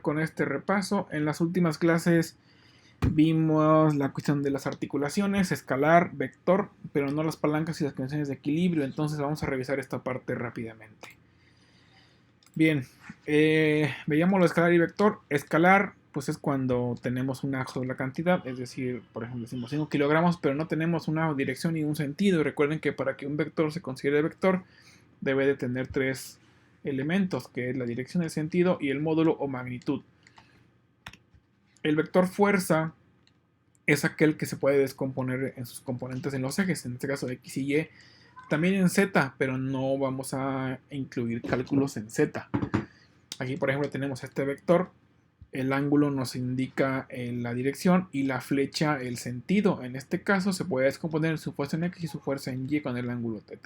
Con este repaso, en las últimas clases vimos la cuestión de las articulaciones, escalar, vector, pero no las palancas y las condiciones de equilibrio. Entonces vamos a revisar esta parte rápidamente. Bien, veíamos lo escalar y vector. Escalar, pues es cuando tenemos una sola cantidad, es decir, por ejemplo, decimos 5 kilogramos, pero no tenemos una dirección ni un sentido. Recuerden que para que un vector se considere vector, debe de tener tres elementos, que es la dirección, el sentido y el módulo o magnitud. El vector fuerza es aquel que se puede descomponer en sus componentes en los ejes, en este caso X y Y, también en Z, pero no vamos a incluir cálculos en Z. Aquí, por ejemplo, tenemos este vector, el ángulo nos indica la dirección y la flecha el sentido. En este caso se puede descomponer en su fuerza en X y su fuerza en Y con el ángulo θ.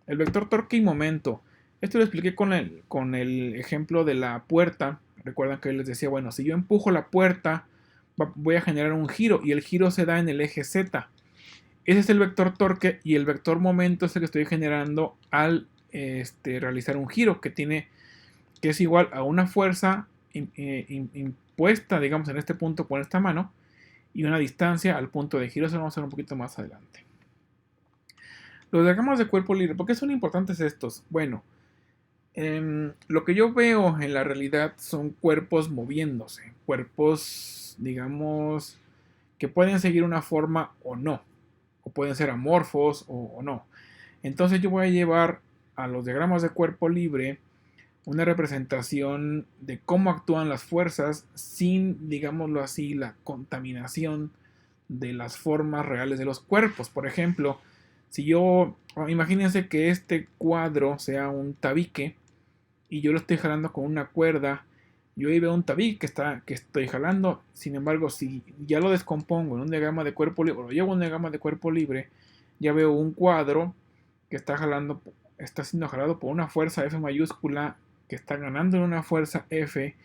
El vector torque y momento. Esto lo expliqué con el ejemplo de la puerta. Recuerdan que les decía, bueno, si yo empujo la puerta, voy a generar un giro y el giro se da en el eje Z. Ese es el vector torque y el vector momento es el que estoy generando al realizar un giro que es igual a una fuerza impuesta, digamos, en este punto con esta mano y una distancia al punto de giro. Eso lo vamos a ver un poquito más adelante. Los diagramas de cuerpo libre, ¿por qué son importantes estos? Bueno, lo que yo veo en la realidad son cuerpos moviéndose, cuerpos, digamos, que pueden seguir una forma o no, o pueden ser amorfos o no. Entonces yo voy a llevar a los diagramas de cuerpo libre una representación de cómo actúan las fuerzas sin, digámoslo así, la contaminación de las formas reales de los cuerpos. Por ejemplo, si yo, imagínense que este cuadro sea un tabique y yo lo estoy jalando con una cuerda, yo ahí veo un tabique que estoy jalando. Sin embargo, si ya lo descompongo en un diagrama de cuerpo libre, o lo llevo a un diagrama de cuerpo libre, ya veo un cuadro que está siendo jalado por una fuerza F mayúscula, que está ganando en una fuerza F,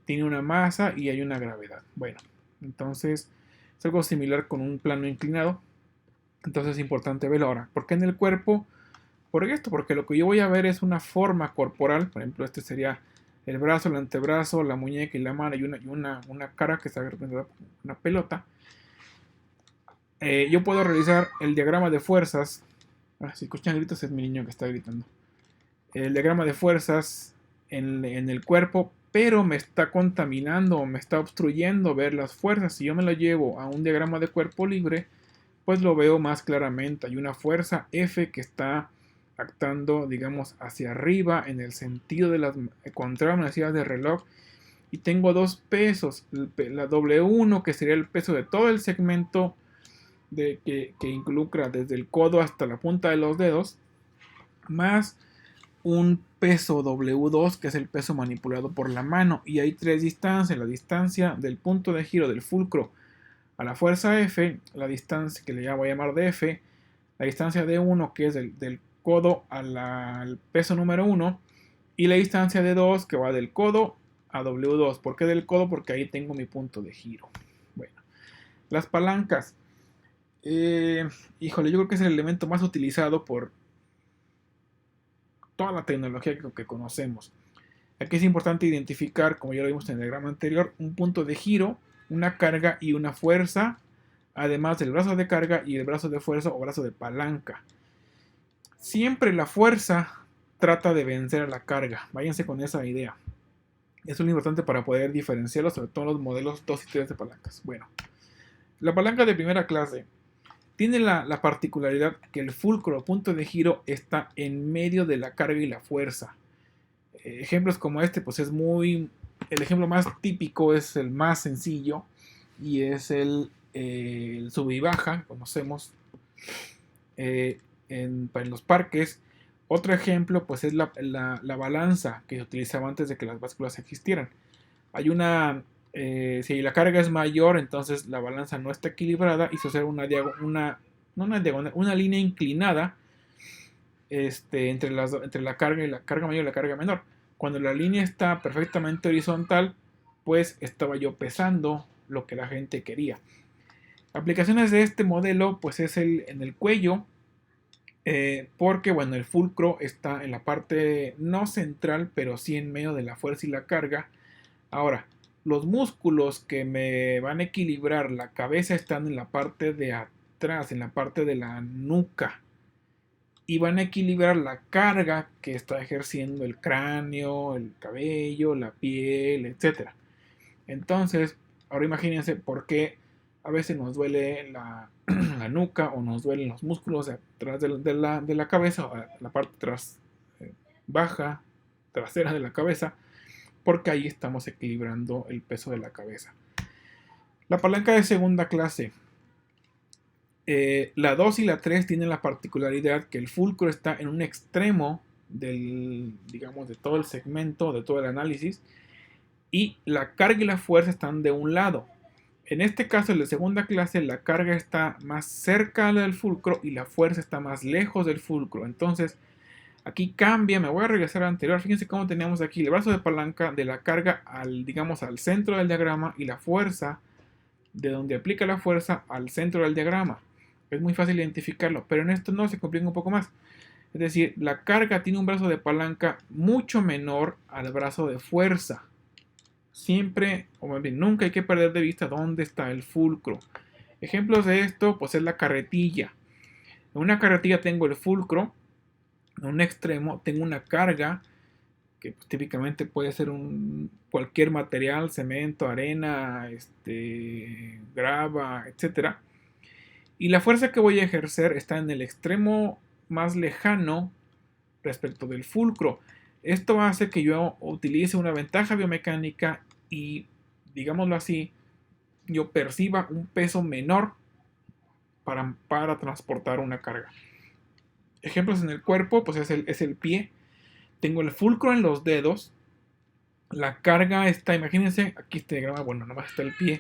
tiene una masa y hay una gravedad. Bueno, entonces es algo similar con un plano inclinado. Entonces es importante verlo ahora. ¿Por qué en el cuerpo? Por esto, porque lo que yo voy a ver es una forma corporal. Por ejemplo, este sería el brazo, el antebrazo, la muñeca y la mano y una cara que está representada por una pelota. Yo puedo realizar el diagrama de fuerzas. Si escuchan gritos es mi niño que está gritando. El diagrama de fuerzas en el cuerpo, pero me está contaminando o me está obstruyendo ver las fuerzas. Si yo me lo llevo a un diagrama de cuerpo libre, pues lo veo más claramente. Hay una fuerza F que está actando, digamos, hacia arriba en el sentido de las contrarias de reloj. Y tengo dos pesos. La W1, que sería el peso de todo el segmento que involucra desde el codo hasta la punta de los dedos, más un peso W2, que es el peso manipulado por la mano. Y hay tres distancias. La distancia del punto de giro del fulcro a la fuerza F, la distancia que le voy a llamar de F, la distancia de 1, que es del codo al peso número 1, y la distancia de 2, que va del codo a W2. ¿Por qué del codo? Porque ahí tengo mi punto de giro. Bueno, las palancas. Híjole, yo creo que es el elemento más utilizado por toda la tecnología que conocemos. Aquí es importante identificar, como ya lo vimos en el diagrama anterior, un punto de giro, una carga y una fuerza, además del brazo de carga y el brazo de fuerza o brazo de palanca. Siempre la fuerza trata de vencer a la carga. Váyanse con esa idea. Eso es lo importante para poder diferenciarlos, sobre todo los modelos 2 y 3 de palancas. Bueno, la palanca de primera clase tiene la particularidad que el fulcro o punto de giro está en medio de la carga y la fuerza. Ejemplos como este, pues es muy... El ejemplo más típico es el más sencillo y es el sub y baja, conocemos en los parques. Otro ejemplo, pues es la balanza que se utilizaba antes de que las básculas existieran. Hay si la carga es mayor, entonces la balanza no está equilibrada y se usa una línea inclinada entre la carga mayor y la carga menor. Cuando la línea está perfectamente horizontal, pues estaba yo pesando lo que la gente quería. Aplicaciones de este modelo, pues es en el cuello, porque bueno, el fulcro está en la parte no central, pero sí en medio de la fuerza y la carga. Ahora, los músculos que me van a equilibrar la cabeza están en la parte de atrás, en la parte de la nuca. Y van a equilibrar la carga que está ejerciendo el cráneo, el cabello, la piel, etc. Entonces, ahora imagínense por qué a veces nos duele la nuca o nos duelen los músculos atrás de la cabeza, o la parte baja, trasera de la cabeza, porque ahí estamos equilibrando el peso de la cabeza. La palanca de segunda clase. La 2 y la 3 tienen la particularidad que el fulcro está en un extremo digamos, de todo el segmento, de todo el análisis, y la carga y la fuerza están de un lado. En este caso, en la segunda clase, la carga está más cerca del fulcro y la fuerza está más lejos del fulcro. Entonces, aquí cambia, me voy a regresar al anterior. Fíjense cómo teníamos aquí el brazo de palanca de la carga digamos, al centro del diagrama y la fuerza, de donde aplica la fuerza, al centro del diagrama. Es muy fácil identificarlo, pero en esto no, se complica un poco más. Es decir, la carga tiene un brazo de palanca mucho menor al brazo de fuerza. Siempre, o más bien, nunca hay que perder de vista dónde está el fulcro. Ejemplos de esto, pues es la carretilla. En una carretilla tengo el fulcro, en un extremo tengo una carga, que pues, típicamente puede ser cualquier material, cemento, arena, grava, etc. Y la fuerza que voy a ejercer está en el extremo más lejano respecto del fulcro. Esto hace que yo utilice una ventaja biomecánica y, digámoslo así, yo perciba un peso menor para transportar una carga. Ejemplos en el cuerpo, pues es el pie. Tengo el fulcro en los dedos. La carga está, imagínense, aquí este diagrama, bueno, nomás está el pie,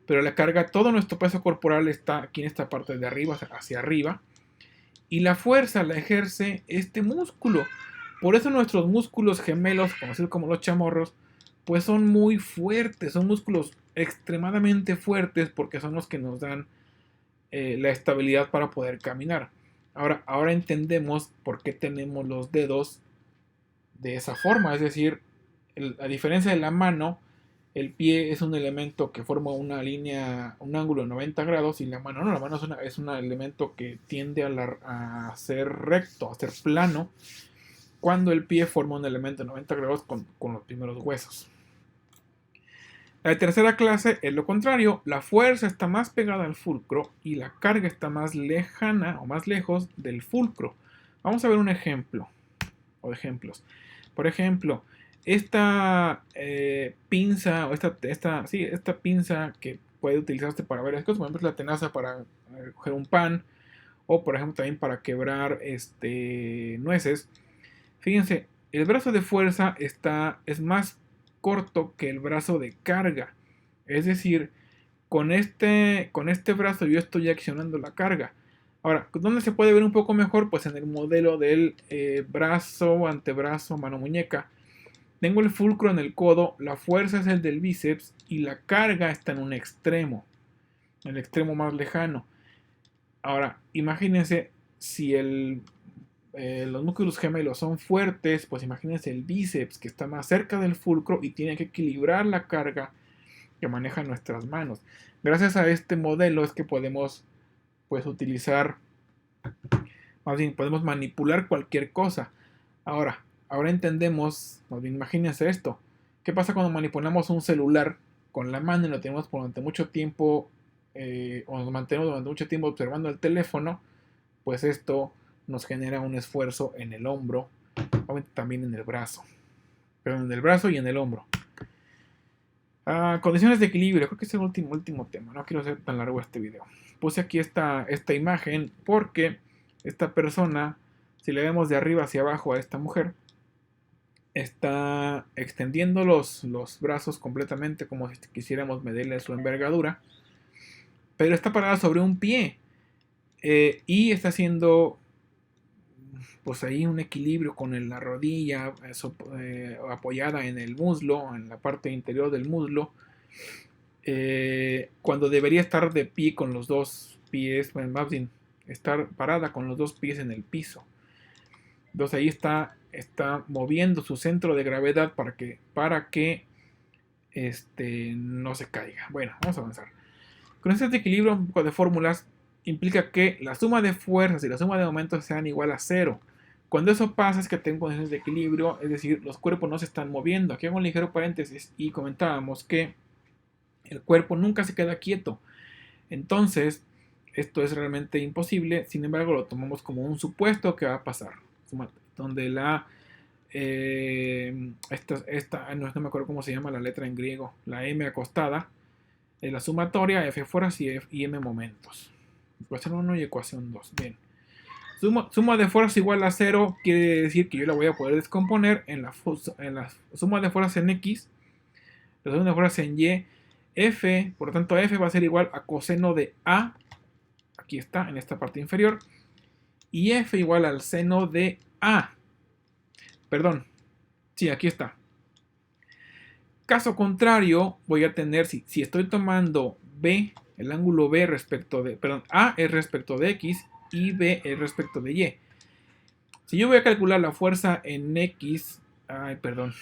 pero la carga, todo nuestro peso corporal está aquí en esta parte de arriba, hacia arriba. Y la fuerza la ejerce este músculo. Por eso nuestros músculos gemelos, conocidos como los chamorros, pues son muy fuertes, son músculos extremadamente fuertes porque son los que nos dan la estabilidad para poder caminar. Ahora entendemos por qué tenemos los dedos de esa forma, es decir, a diferencia de la mano, el pie es un elemento que forma una línea, un ángulo de 90 grados y la mano no, la mano es un elemento que tiende a ser recto, a ser plano, cuando el pie forma un elemento de 90 grados con los primeros huesos. La tercera clase es lo contrario, la fuerza está más pegada al fulcro y la carga está más lejana o más lejos del fulcro. Vamos a ver un ejemplo o ejemplos. Por ejemplo, esta pinza o esta pinza que puede utilizarse para varias cosas, por ejemplo la tenaza para coger un pan o por ejemplo también para quebrar nueces. Fíjense, el brazo de fuerza es más corto que el brazo de carga. Es decir, con este brazo yo estoy accionando la carga. Ahora, ¿dónde se puede ver un poco mejor? Pues en el modelo del brazo, antebrazo, mano, muñeca. Tengo el fulcro en el codo, la fuerza es el del bíceps y la carga está en un extremo, en el extremo más lejano. Ahora, imagínense si los músculos gemelos son fuertes, pues imagínense el bíceps que está más cerca del fulcro y tiene que equilibrar la carga que manejan nuestras manos. Gracias a este modelo es que podemos pues utilizar, más bien podemos manipular cualquier cosa. Ahora entendemos, más bien imagínense esto. ¿Qué pasa cuando manipulamos un celular con la mano y lo tenemos durante mucho tiempo o nos mantenemos durante mucho tiempo observando el teléfono? Pues esto nos genera un esfuerzo en el hombro, también en el brazo, pero en el brazo y en el hombro. Condiciones de equilibrio, creo que es el último tema, no quiero hacer tan largo este video. Puse aquí esta imagen porque esta persona, si le vemos de arriba hacia abajo a esta mujer, está extendiendo los brazos completamente como si quisiéramos medirle su envergadura, pero está parada sobre un pie y está haciendo pues ahí un equilibrio con la rodilla apoyada en el muslo, en la parte interior del muslo, cuando debería estar de pie con los dos pies, bueno, más bien estar parada con los dos pies en el piso. Entonces ahí está moviendo su centro de gravedad para que no se caiga. Bueno, vamos a avanzar. Con este equilibrio, un poco de fórmulas, implica que la suma de fuerzas y la suma de momentos sean igual a cero. Cuando eso pasa es que tengo condiciones de equilibrio, es decir, los cuerpos no se están moviendo. Aquí hago un ligero paréntesis y comentábamos que el cuerpo nunca se queda quieto. Entonces, esto es realmente imposible, sin embargo lo tomamos como un supuesto que va a pasar, donde no me acuerdo cómo se llama la letra en griego, la m acostada, la sumatoria, f fuerzas y m momentos. Ecuación 1 y ecuación 2. Bien. Suma de fuerzas igual a 0 quiere decir que yo la voy a poder descomponer en la suma de fuerzas en x, la suma de fuerzas en y, f, por lo tanto f va a ser igual a coseno de a, aquí está, en esta parte inferior, y f igual al seno de a. Perdón, sí, aquí está. Caso contrario, voy a tener, si estoy tomando b, el ángulo b respecto de, perdón, a es respecto de x y b es respecto de y. Si yo voy a calcular la fuerza en x, ay, perdón,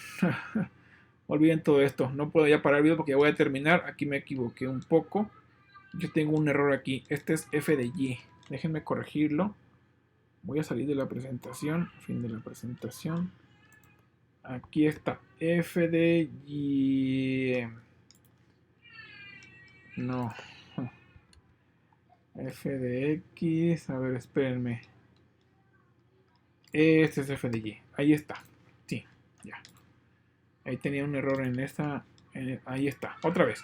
olviden todo esto, no puedo ya parar el video porque ya voy a terminar, aquí me equivoqué un poco, yo tengo un error aquí, este es f de y, déjenme corregirlo, voy a salir de la presentación, fin de la presentación. Aquí está, f de y. No. F de x. A ver, espérenme. Este es f de y. Ahí está. Sí, ya. Ahí tenía un error en esta. Ahí está. Otra vez.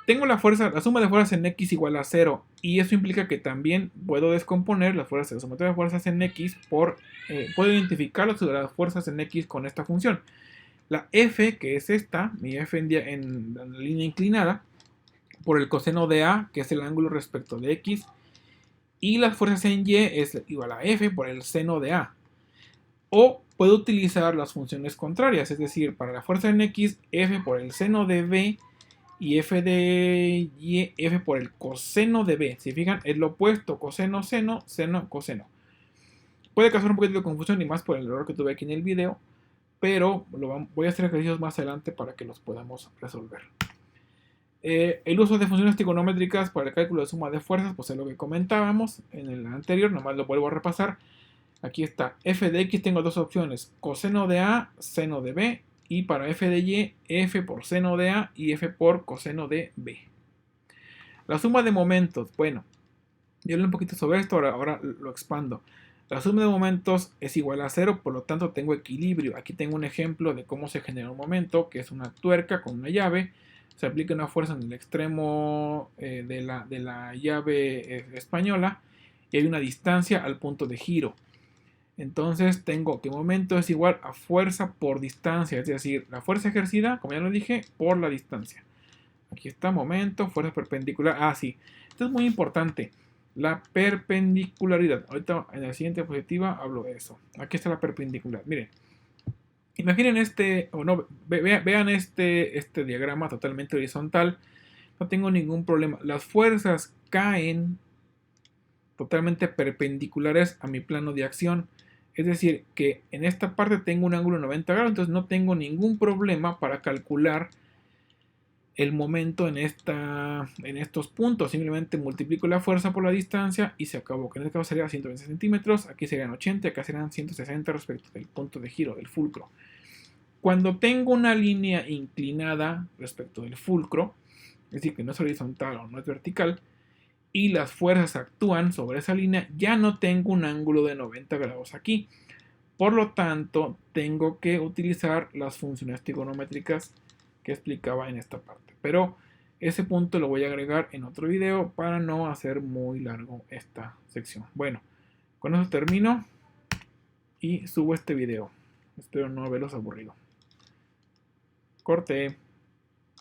Tengo la suma de fuerzas en x igual a 0. Y eso implica que también puedo descomponer las fuerzas, la sumatoria de fuerzas en x por. Puedo identificar las fuerzas en x con esta función. La f, que es esta, mi f en la línea inclinada, por el coseno de a, que es el ángulo respecto de x, y las fuerzas en y es igual a f por el seno de a. O puedo utilizar las funciones contrarias, es decir, para la fuerza en x, f por el seno de b, y f de y, f por el coseno de b. Si fijan, es lo opuesto, coseno, seno, seno, coseno. Puede causar un poquito de confusión y más por el error que tuve aquí en el video, pero voy a hacer ejercicios más adelante para que los podamos resolver. El uso de funciones trigonométricas para el cálculo de suma de fuerzas, pues es lo que comentábamos en el anterior, nomás lo vuelvo a repasar. Aquí está, f de x tengo dos opciones, coseno de a, seno de b, y para f de y, f por seno de a y f por coseno de b. La suma de momentos, bueno, yo hablé un poquito sobre esto, ahora lo expando. La suma de momentos es igual a 0, por lo tanto tengo equilibrio. Aquí tengo un ejemplo de cómo se genera un momento, que es una tuerca con una llave. Se aplica una fuerza en el extremo de la llave española y hay una distancia al punto de giro. Entonces tengo que momento es igual a fuerza por distancia, es decir, la fuerza ejercida, como ya lo dije, por la distancia. Aquí está, momento, fuerza perpendicular. Ah, sí, esto es muy importante. La perpendicularidad. Ahorita en la siguiente diapositiva hablo de eso. Aquí está la perpendicular. Miren, imaginen vean este diagrama totalmente horizontal. No tengo ningún problema. Las fuerzas caen totalmente perpendiculares a mi plano de acción. Es decir, que en esta parte tengo un ángulo de 90 grados, entonces no tengo ningún problema para calcular el momento en estos puntos. Simplemente multiplico la fuerza por la distancia y se acabó. Que en este caso sería 120 centímetros, aquí serían 80, acá serían 160 respecto del punto de giro, del fulcro. Cuando tengo una línea inclinada respecto del fulcro, es decir, que no es horizontal o no es vertical, y las fuerzas actúan sobre esa línea, ya no tengo un ángulo de 90 grados aquí. Por lo tanto, tengo que utilizar las funciones trigonométricas que explicaba en esta parte. Pero ese punto lo voy a agregar en otro video para no hacer muy largo esta sección. Bueno, con eso termino y subo este video. Espero no haberlos aburrido. Corte.